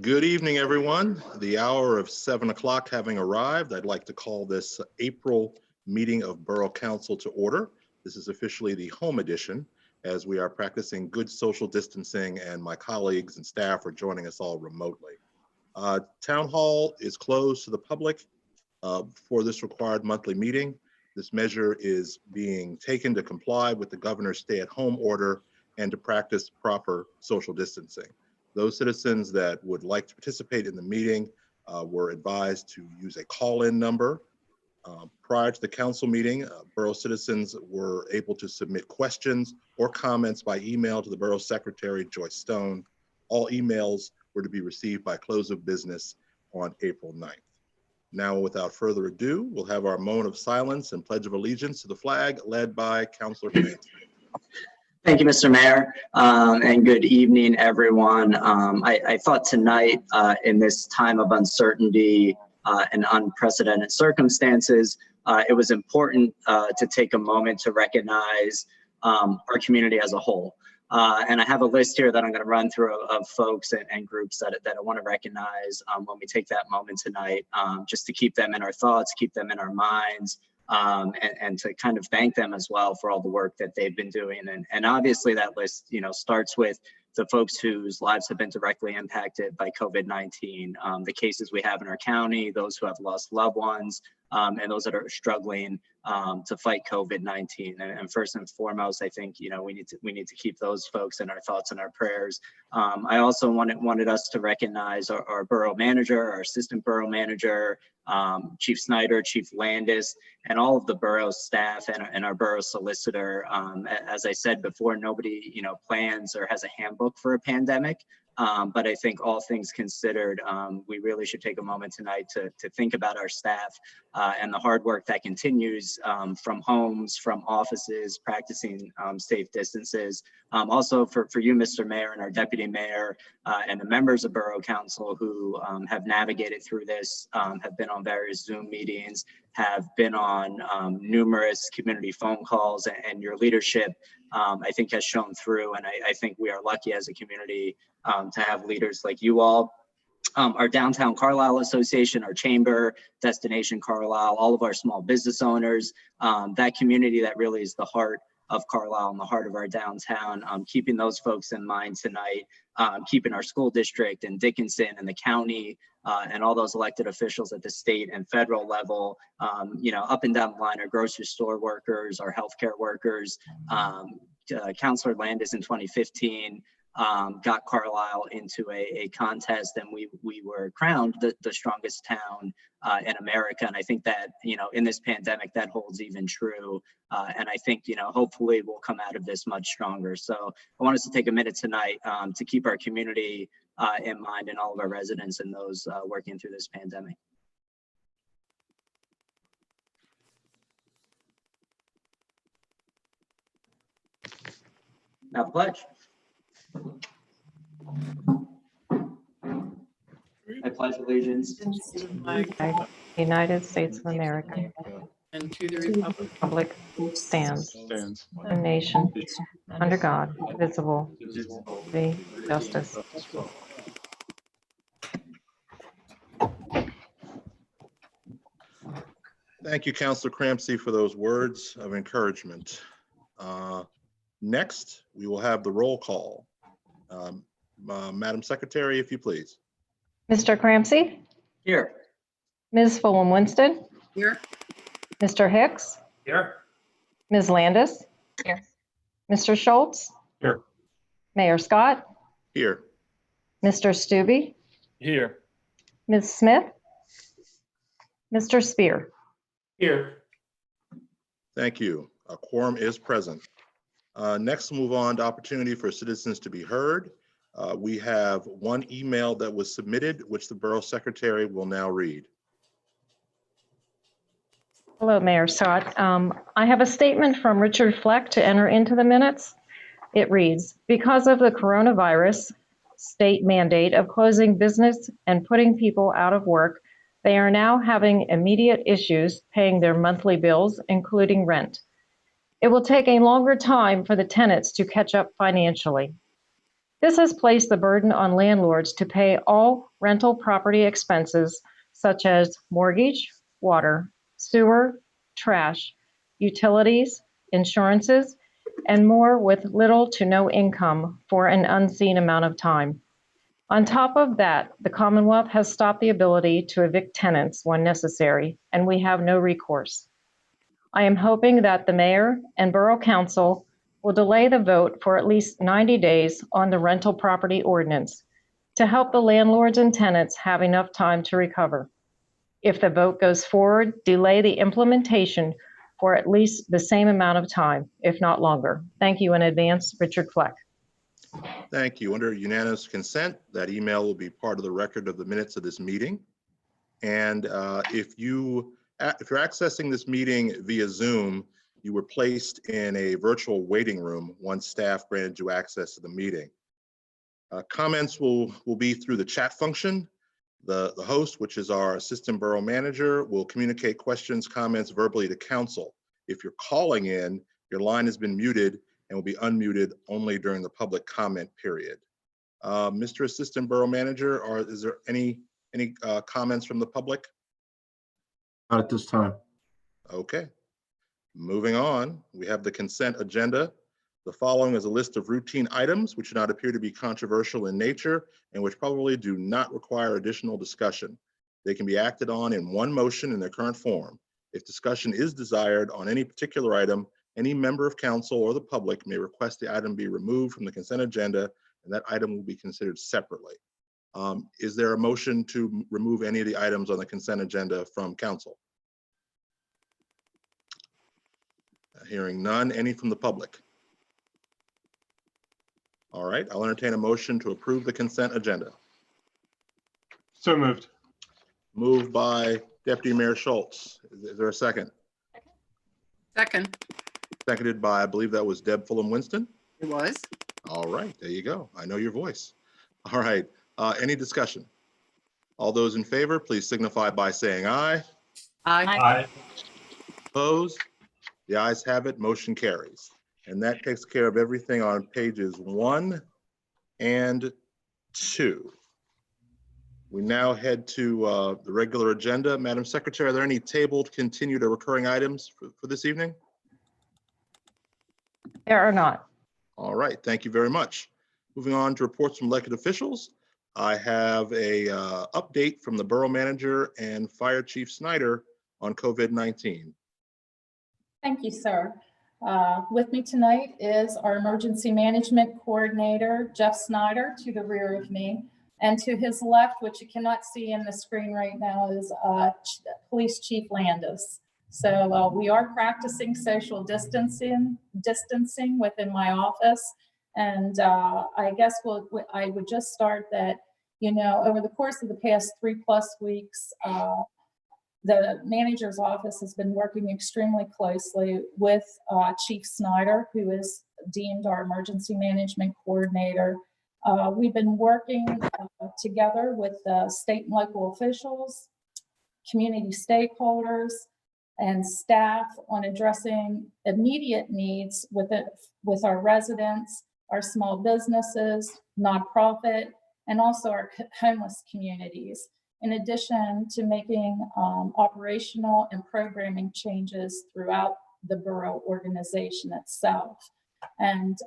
Good evening, everyone. The hour of 7 o'clock having arrived, I'd like to call this April meeting of Borough Council to order. This is officially the home edition, as we are practicing good social distancing and my colleagues and staff are joining us all remotely. Town Hall is closed to the public for this required monthly meeting. This measure is being taken to comply with the governor's stay-at-home order and to practice proper social distancing. Those citizens that would like to participate in the meeting were advised to use a call-in number. Prior to the council meeting, borough citizens were able to submit questions or comments by email to the borough secretary, Joyce Stone. All emails were to be received by close of business on April 9th. Now, without further ado, we'll have our moment of silence and pledge of allegiance to the flag led by Councilor Clancy. Thank you, Mr. Mayor, and good evening, everyone. I thought tonight, in this time of uncertainty and unprecedented circumstances, it was important to take a moment to recognize our community as a whole. And I have a list here that I'm going to run through of folks and groups that I want to recognize when we take that moment tonight, just to keep them in our thoughts, keep them in our minds, and to kind of thank them as well for all the work that they've been doing. And obviously that list, starts with the folks whose lives have been directly impacted by COVID-19, the cases we have in our county, those who have lost loved ones, and those that are struggling to fight COVID-19. And first and foremost, I think we need to keep those folks in our thoughts and our prayers. I also wanted us to recognize our borough manager, our assistant borough manager, Chief Snyder, Chief Landis, and all of the borough staff and our borough solicitor. As I said before, nobody plans or has a handbook for a pandemic. But I think all things considered, we really should take a moment tonight to think about our staff and the hard work that continues from homes, from offices, practicing safe distances. Also for you, Mr. Mayor, and our Deputy Mayor, and the members of Borough Council who have navigated through this, have been on various Zoom meetings, have been on numerous community phone calls, and your leadership, I think, has shown through. And I think we are lucky as a community to have leaders like you all. Our Downtown Carlisle Association, our chamber, Destination Carlisle, all of our small business owners, that community that really is the heart of Carlisle and the heart of our downtown, keeping those folks in mind tonight, keeping our school district and Dickinson and the county and all those elected officials at the state and federal level, up and down the line, our grocery store workers, our healthcare workers. Councilor Landis in 2015 got Carlisle into a contest, and we were crowned the strongest town in America. And I think that, in this pandemic, that holds even true. And I think, hopefully we'll come out of this much stronger. So I want us to take a minute tonight to keep our community in mind, and all of our residents and those working through this pandemic. Now the pledge. I pledge allegiance to the United States of America and to the republic which stands one nation under God, indivisible, with justice. Thank you, Councilor Clancy, for those words of encouragement. Next, we will have the roll call. Madam Secretary, if you please. Mr. Clancy? here. Ms. Fulham-Winston? Here. Mr. Hicks? Here. Ms. Landis? Here. Mr. Schultz? Here. Mayor Scott? Here. Mr. Stubbe? Here. Ms. Smith? Mr. Spear? Here. Thank you. A quorum is present. Next, we'll move on to opportunity for citizens to be heard. We have one email that was submitted, which the Borough Secretary will now read. Hello, Mayor Scott. I have a statement from Richard Fleck to enter into the minutes. It reads, because of the coronavirus state mandate of closing business and putting people out of work, they are now having immediate issues paying their monthly bills, including rent. It will take a longer time for the tenants to catch up financially. This has placed the burden on landlords to pay all rental property expenses such as mortgage, water, sewer, trash, utilities, insurances, and more with little to no income for an unseen amount of time. On top of that, the Commonwealth has stopped the ability to evict tenants when necessary, and we have no recourse. I am hoping that the mayor and borough council will delay the vote for at least 90 days on the rental property ordinance to help the landlords and tenants have enough time to recover. If the vote goes forward, delay the implementation for at least the same amount of time, if not longer. Thank you in advance, Richard Fleck. Thank you. Under unanimous consent, that email will be part of the record of the minutes of this meeting. And if you're accessing this meeting via Zoom, you were placed in a virtual waiting room once staff granted you access to the meeting. Comments will be through the chat function. The host, which is our assistant borough manager, will communicate questions, comments verbally to council. If you're calling in, your line has been muted and will be unmuted only during the public comment period. Mr. Assistant Borough Manager, is there any comments from the public? Not at this time. Okay. Moving on, we have the consent agenda. The following is a list of routine items which do not appear to be controversial in nature and which probably do not require additional discussion. They can be acted on in one motion in their current form. If discussion is desired on any particular item, any member of council or the public may request the item be removed from the consent agenda, and that item will be considered separately. Is there a motion to remove any of the items on the consent agenda from council? Hearing none. Any from the public? All right, I'll entertain a motion to approve the consent agenda. So moved. Moved by Deputy Mayor Schultz. Is there a second? Second. Seconded by, I believe that was Deb Fulham Winston. It was. All right, there you go. I know your voice. All right, any discussion? All those in favor, please signify by saying aye. Aye. Aye. Opposed? The ayes have it, motion carries. And that takes care of everything on pages 1 and 2. We now head to the regular agenda. Madam Secretary, are there any tabled, continued, or recurring items for this evening? There are not. All right, thank you very much. Moving on to reports from elected officials. I have a update from the Borough Manager and Fire Chief Snyder on COVID-19. Thank you, sir. With me tonight is our Emergency Management Coordinator, Jeff Snyder, to the rear of me. And to his left, which you cannot see in the screen right now, is Police Chief Landis. So we are practicing social distancing within my office. And I guess I would just start that, you know, over the course of the past 3+ weeks, the manager's office has been working extremely closely with Chief Snyder, who is deemed our emergency management coordinator. We've been working together with state and local officials, community stakeholders, and staff on addressing immediate needs with our residents, our small businesses, nonprofit, and also our homeless communities, in addition to making operational and programming changes throughout the borough organization itself. And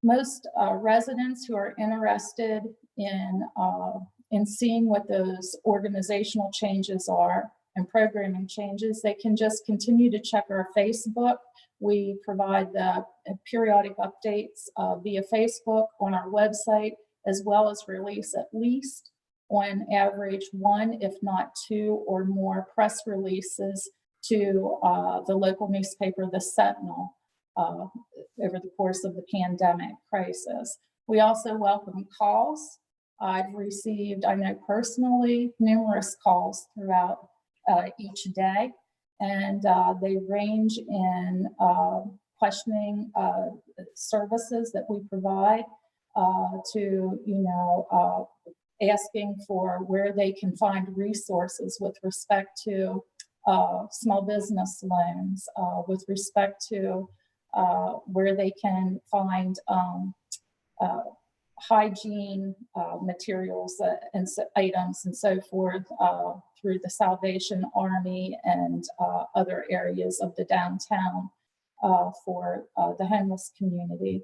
most residents who are interested in seeing what those organizational changes are and programming changes, they can just continue to check our Facebook. We provide the periodic updates via Facebook on our website, as well as release at least on average 1, if not 2 or more press releases to the local newspaper, The Sentinel, over the course of the pandemic crisis. We also welcome calls. I've received, I know personally, numerous calls throughout each day, and they range in questioning services that we provide to, you know, asking for where they can find resources with respect to small business loans, with respect to where they can find hygiene materials and items and so forth through the Salvation Army and other areas of the downtown for the homeless community.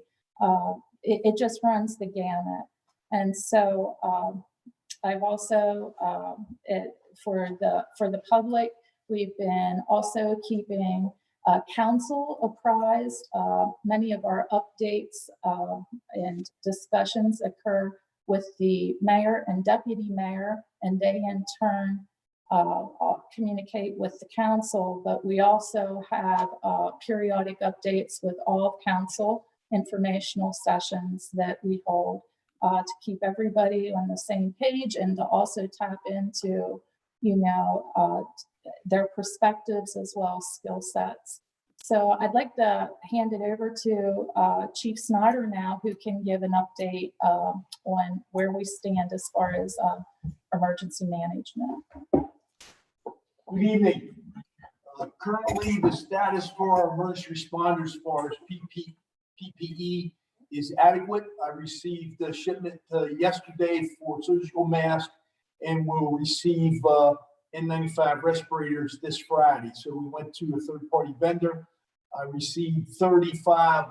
It just runs the gamut. And so I've also, for the public, we've been also keeping council apprised. Many of our updates and discussions occur with the mayor and deputy mayor, and they in turn communicate with the council, but we also have periodic updates with all council informational sessions that we hold to keep everybody on the same page and to also tap into, their perspectives as well as skill sets. So I'd like to hand it over to Chief Snyder now, who can give an update on where we stand as far as emergency management. Good evening. Currently, the status for our emergency responders as far as PPE is adequate. I received a shipment yesterday for surgical masks and will receive N95 respirators this Friday. So we went to a third-party vendor. I received 35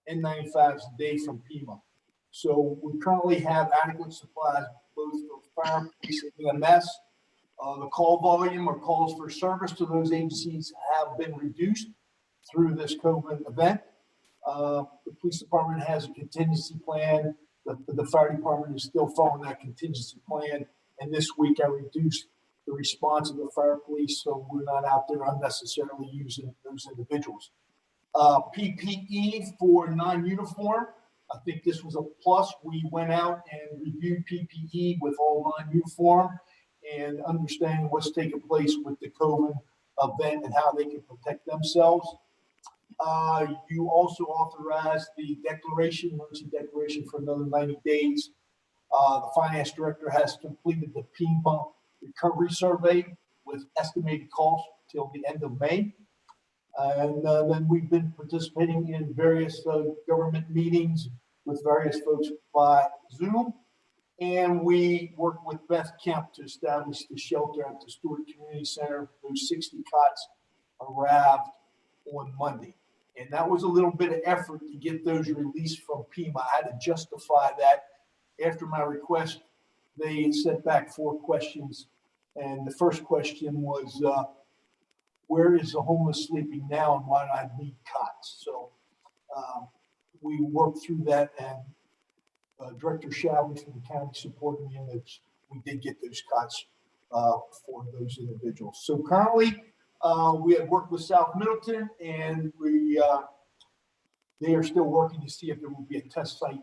N95s a day from Pima. So we currently have adequate supplies both for fire, police, and EMS. The call volume or calls for service to those agencies have been reduced through this COVID event. The police department has a contingency plan. The fire department is still following that contingency plan. And this week I reduced the response of the fire police, so we're not out there unnecessarily using those individuals. PPE for non-uniform, I think this was a plus. We went out and reviewed PPE with all non-uniform and understanding what's taking place with the COVID event and how they can protect themselves. You also authorized the emergency declaration for another 90 days. The finance director has completed the PIMA recovery survey with estimated costs till the end of May. And then we've been participating in various government meetings with various folks by Zoom. And we worked with Beth Kemp to establish the shelter at the Stewart Community Center. Those 60 cots arrived on Monday. And that was a little bit of effort to get those released from Pima. I had to justify that. After my request, they sent back 4 questions. And the first question was, where is the homeless sleeping now and why do I need cots? So we worked through that, and Director Showey from the county supported me in that we did get those cots for those individuals. So currently, we have worked with South Middleton, and they are still working to see if there will be a test site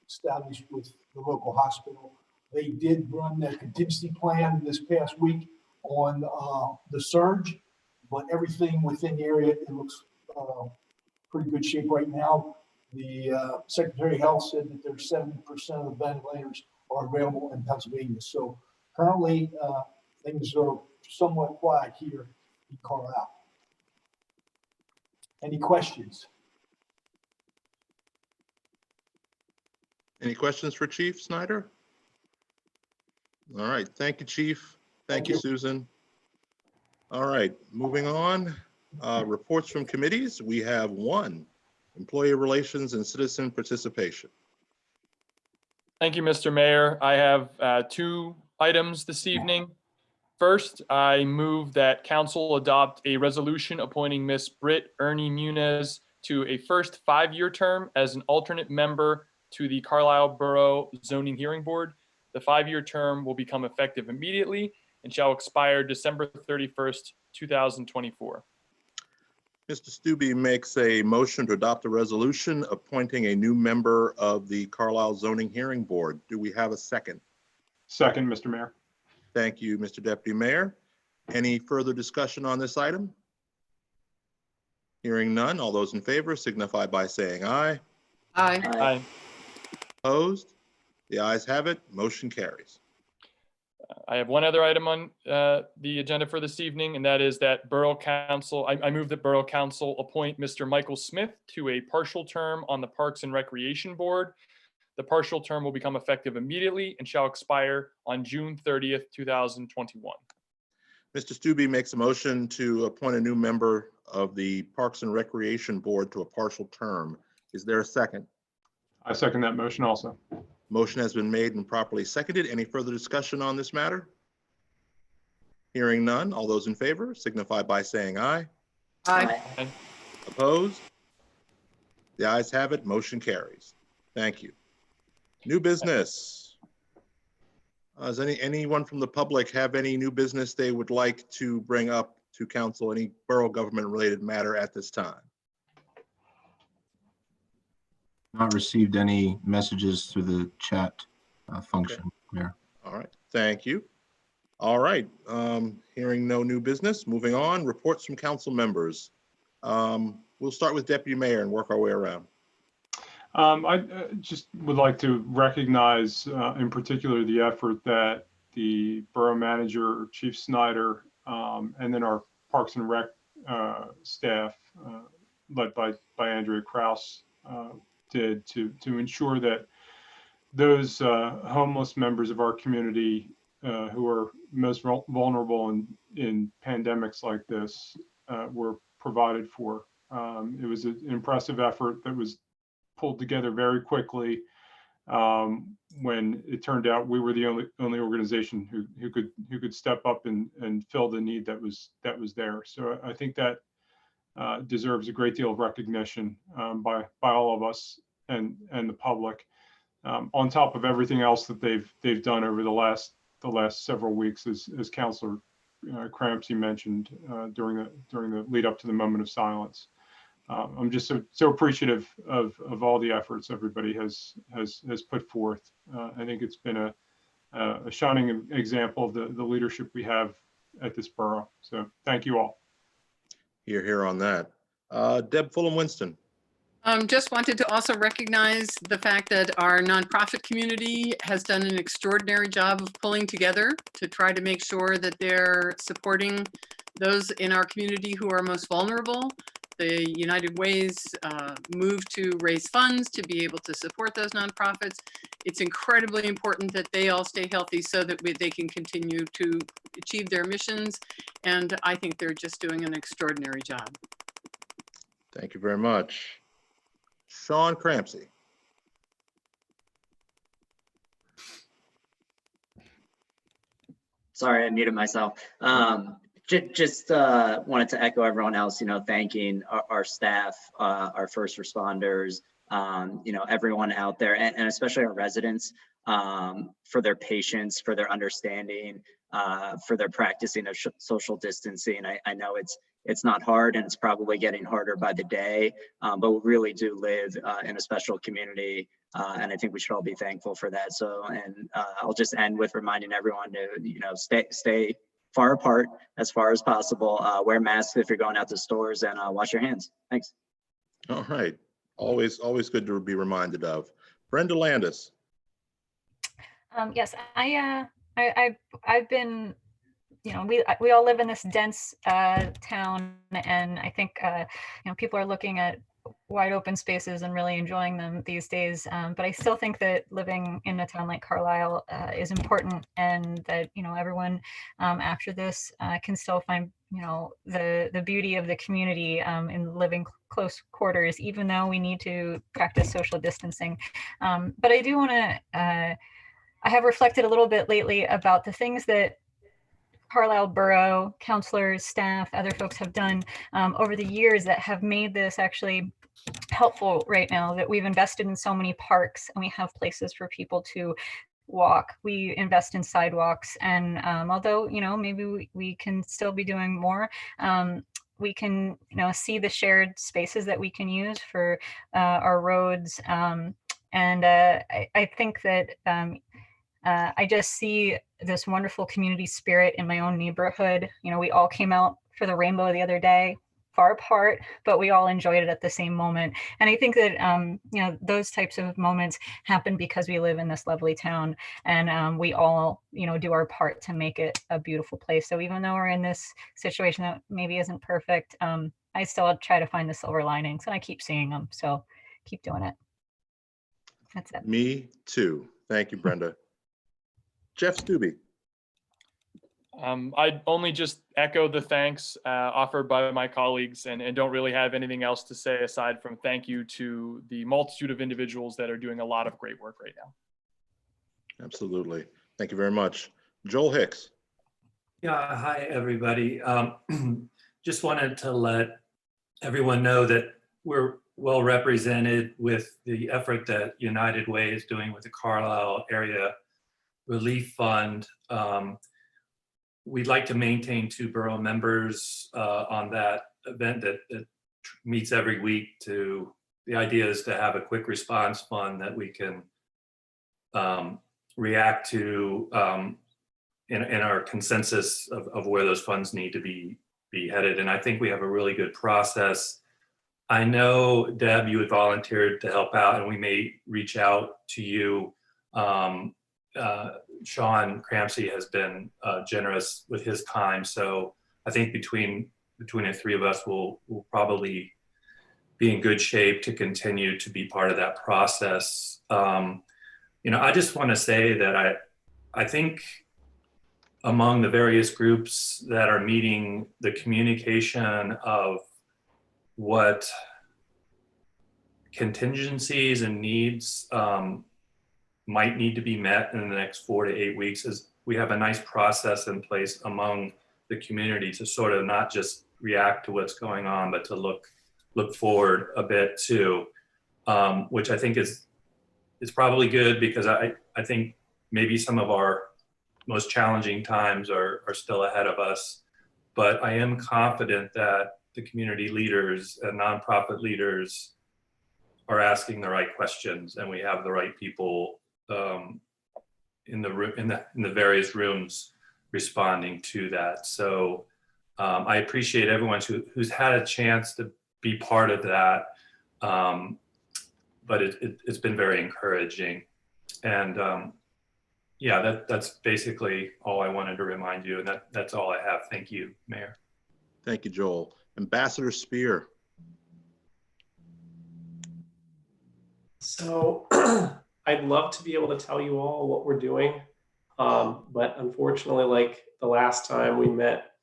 established with the local hospital. They did run their contingency plan this past week on the surge, but everything within the area, it looks pretty good shape right now. The Secretary of Health said that there's 70% of the ventilators are available in Pennsylvania. So currently, things are somewhat quiet here in Carlisle. Any questions? Any questions for Chief Snyder? All right, thank you, Chief. Thank you, Susan. All right, moving on. Reports from committees. We have 1, Employee Relations and Citizen Participation. Thank you, Mr. Mayor. I have 2 items this evening. First, I move that council adopt a resolution appointing Ms. Britt Ernie Muniz to a first 5-year term as an alternate member to the Carlisle Borough Zoning Hearing Board. The 5-year term will become effective immediately and shall expire December 31st, 2024. Mr. Stubbe makes a motion to adopt a resolution appointing a new member of the Carlisle Zoning Hearing Board. Do we have a second? Second, Mr. Mayor. Thank you, Mr. Deputy Mayor. Any further discussion on this item? Hearing none, all those in favor signify by saying aye. Aye. Aye. Opposed? The ayes have it. Motion carries. I have one other item on the agenda for this evening, and that is that Borough Council, I move that Borough Council appoint Mr. Michael Smith to a partial term on the Parks and Recreation Board. The partial term will become effective immediately and shall expire on June 30th, 2021. Mr. Stube makes a motion to appoint a new member of the Parks and Recreation Board to a partial term. Is there a second? I second that motion also. Motion has been made and properly seconded. Any further discussion on this matter? Hearing none, all those in favor signify by saying aye. Aye. Opposed? The ayes have it, motion carries. Thank you. New business. Does anyone from the public have any new business they would like to bring up to council, any borough government related matter at this time? Not received any messages through the chat function, Mayor. All right, thank you. All right, hearing no new business, moving on, reports from council members. We'll start with Deputy Mayor and work our way around. I just would like to recognize in particular the effort that the borough manager, Chief Snyder, and then our Parks and Rec staff, led by Andrea Kraus, did to ensure that those homeless members of our community who are most vulnerable in pandemics like this were provided for. It was an impressive effort that was pulled together very quickly when it turned out we were the only organization who could step up and fill the need that was there. So I think that deserves a great deal of recognition by all of us and the public, on top of everything else that they've done over the last several weeks, as Councilor Crampsey mentioned during the lead up to the moment of silence. I'm just so appreciative of all the efforts everybody has put forth. I think it's been a shining example of the leadership we have at this borough. So thank you all. Hear on that. Deb Fulham-Winston. Just wanted to also recognize the fact that our nonprofit community has done an extraordinary job of pulling together to try to make sure that they're supporting those in our community who are most vulnerable. The United Way's move to raise funds to be able to support those nonprofits. It's incredibly important that they all stay healthy so that they can continue to achieve their missions. And I think they're just doing an extraordinary job. Thank you very much. Sean Crampsey. Sorry, I muted myself. Just wanted to echo everyone else, thanking our staff, our first responders, everyone out there, and especially our residents for their patience, for their understanding, for their practicing of social distancing. I know it's not hard, and it's probably getting harder by the day, but we really do live in a special community, and I think we should all be thankful for that. So, and I'll just end with reminding everyone to, stay far apart as far as possible, wear masks if you're going out to stores, and wash your hands. Thanks. All right, always good to be reminded of. Brenda Landis. Yes, I've been, we all live in this dense town, and I think people are looking at wide open spaces and really enjoying them these days. But I still think that living in a town like Carlisle is important, and that everyone after this can still find the beauty of the community in living close quarters, even though we need to practice social distancing. But I do want to. I have reflected a little bit lately about the things that Carlisle Borough councilors, staff, other folks have done over the years that have made this actually helpful right now, that we've invested in so many parks and we have places for people to walk. We invest in sidewalks, and although, maybe we can still be doing more, we can, see the shared spaces that we can use for our roads. And I think that I just see this wonderful community spirit in my own neighborhood. We all came out for the rainbow the other day, far apart, but we all enjoyed it at the same moment. And I think that, those types of moments happen because we live in this lovely town, and we all, do our part to make it a beautiful place. So even though we're in this situation that maybe isn't perfect, I still try to find the silver linings, and I keep seeing them. So keep doing it. That's it. Me too. Thank you, Brenda. Jeff Stubbe. I'd only just echo the thanks offered by my colleagues and don't really have anything else to say aside from thank you to the multitude of individuals that are doing a lot of great work right now. Absolutely. Thank you very much. Joel Hicks. Yeah, hi, everybody. Just wanted to let everyone know that we're well represented with the effort that United Way is doing with the Carlisle Area Relief Fund. We'd like to maintain 2 borough members on that event that meets every week. The idea is to have a quick response fund that we can react to in our consensus of where those funds need to be headed. And I think we have a really good process. I know, Deb, you had volunteered to help out, and we may reach out to you. Sean Cramsey has been generous with his time. So I think between the 3 of us, we'll probably be in good shape to continue to be part of that process. I just want to say that I think among the various groups that are meeting, the communication of what contingencies and needs might need to be met in the next 4 to 8 weeks is we have a nice process in place among the community to sort of not just react to what's going on, but to look forward a bit too, which I think is probably good because I think maybe some of our most challenging times are still ahead of us. But I am confident that the community leaders and nonprofit leaders are asking the right questions, and we have the right people in the various rooms responding to that. So I appreciate everyone who's had a chance to be part of that, but it's been very encouraging. And yeah, that's basically all I wanted to remind you, and that's all I have. Thank you, Mayor. Thank you, Joel. Ambassador Spear. So I'd love to be able to tell you all what we're doing, but unfortunately, like the last time we met,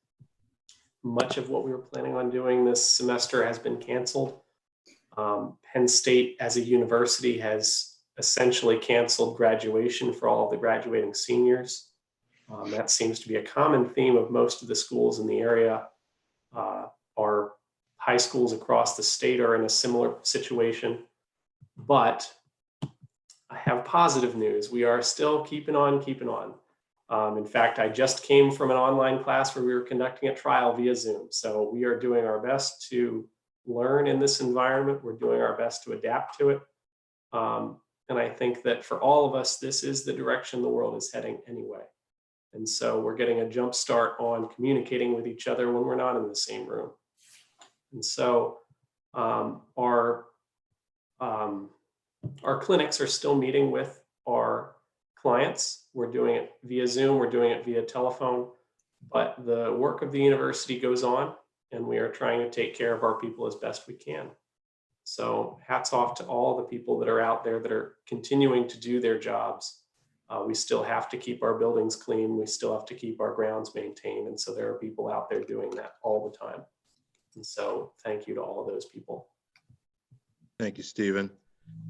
much of what we were planning on doing this semester has been canceled. Penn State as a university has essentially canceled graduation for all of the graduating seniors. That seems to be a common theme of most of the schools in the area. Our high schools across the state are in a similar situation, but I have positive news. We are still keeping on. In fact, I just came from an online class where we were conducting a trial via Zoom. So we are doing our best to learn in this environment. We're doing our best to adapt to it. And I think that for all of us, this is the direction the world is heading anyway. And so we're getting a jump start on communicating with each other when we're not in the same room. And so our clinics are still meeting with our clients. We're doing it via Zoom, we're doing it via telephone, but the work of the university goes on, and we are trying to take care of our people as best we can. So hats off to all the people that are out there that are continuing to do their jobs. We still have to keep our buildings clean. We still have to keep our grounds maintained. And so there are people out there doing that all the time. And so thank you to all of those people. Thank you, Stephen.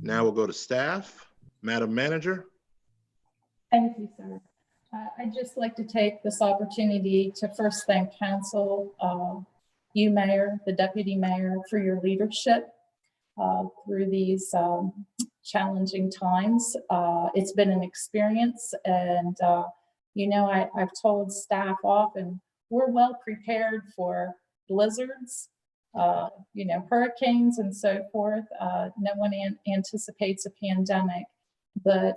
Now we'll go to staff. Madam Manager. Thank you, sir. I'd just like to take this opportunity to first thank council, you, Mayor, the Deputy Mayor, for your leadership through these challenging times. It's been an experience, and I've told staff often, we're well prepared for blizzards, hurricanes and so forth. No one anticipates a pandemic, but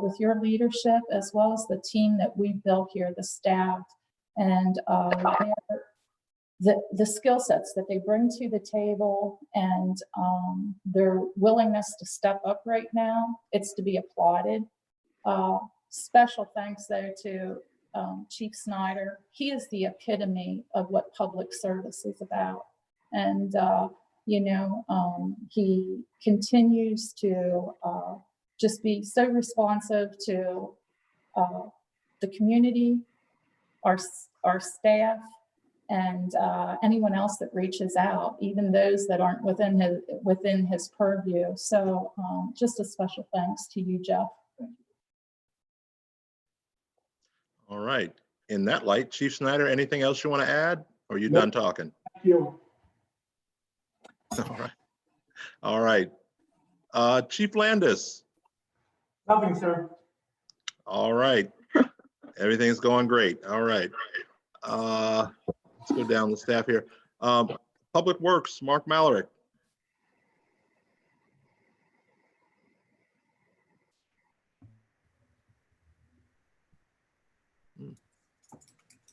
with your leadership, as well as the team that we've built here, the staff, and the skill sets that they bring to the table, and their willingness to step up right now, it's to be applauded. Special thanks though to Chief Snyder. He is the epitome of what public service is about. And, he continues to just be so responsive to the community, our staff, and anyone else that reaches out, even those that aren't within his purview. So just a special thanks to you, Jeff. All right. In that light, Chief Snyder, anything else you want to add? Or are you done talking? Thank you. All right. All right. Chief Landis. Nothing, sir. All right. Everything's going great. All right. Let's go down the staff here. Public Works, Mark Mallory.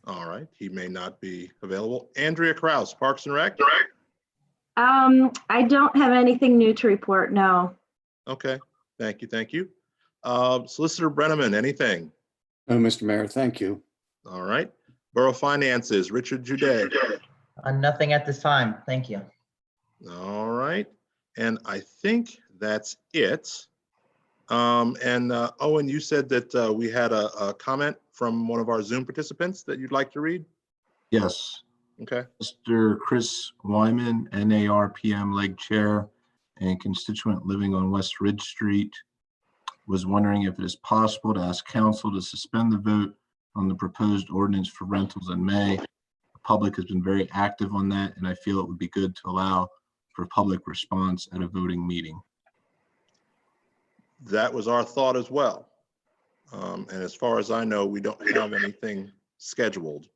All right, he may not be available. Andrea Kraus, Parks and Rec. I don't have anything new to report, no. Okay, thank you, thank you. Solicitor Brenneman, anything? No, Mr. Mayor, thank you. All right. Borough Finances, Richard Jude. Nothing at this time. Thank you. All right. And I think that's it. Owen, you said that we had a comment from one of our Zoom participants that you'd like to read? Yes. Okay. Mr. Chris Wyman, NARPM Leg Chair and constituent living on West Ridge Street, was wondering if it is possible to ask council to suspend the vote on the proposed ordinance for rentals in May. The public has been very active on that, and I feel it would be good to allow for public response at a voting meeting. That was our thought as well. And as far as I know, we don't have anything scheduled.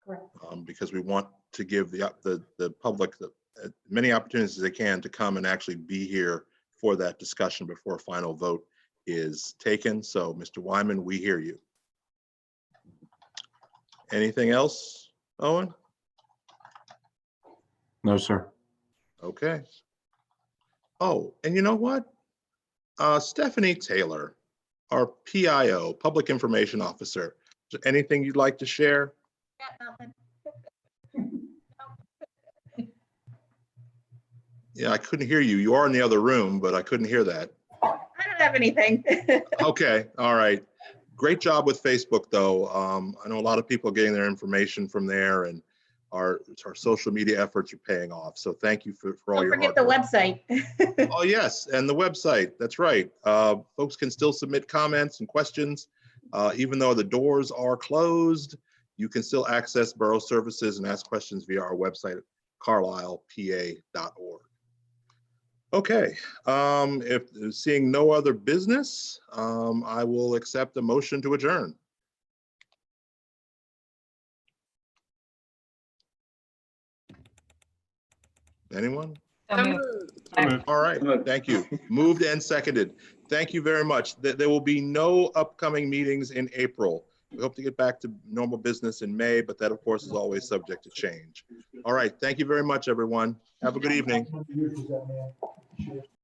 Correct. Because we want to give the public as many opportunities as they can to come and actually be here for that discussion before a final vote is taken. So Mr. Wyman, we hear you. Anything else, Owen? No, sir. Okay. Oh, and you know what? Stephanie Taylor, our PIO, Public Information Officer. Is there anything you'd like to share? Yeah, I couldn't hear you. You are in the other room, but I couldn't hear that. I don't have anything. Okay, all right. Great job with Facebook, though. I know a lot of people are getting their information from there, and our social media efforts are paying off. So thank you for all your hard work. Don't forget the website. Oh, yes, and the website. That's right. Folks can still submit comments and questions. Even though the doors are closed, you can still access borough services and ask questions via our website at carlislepa.org. Okay, if seeing no other business, I will accept a motion to adjourn. Anyone? So moved. All right, thank you. Moved and seconded. Thank you very much. There will be no upcoming meetings in April. We hope to get back to normal business in May, but that of course is always subject to change. All right, thank you very much, everyone. Have a good evening.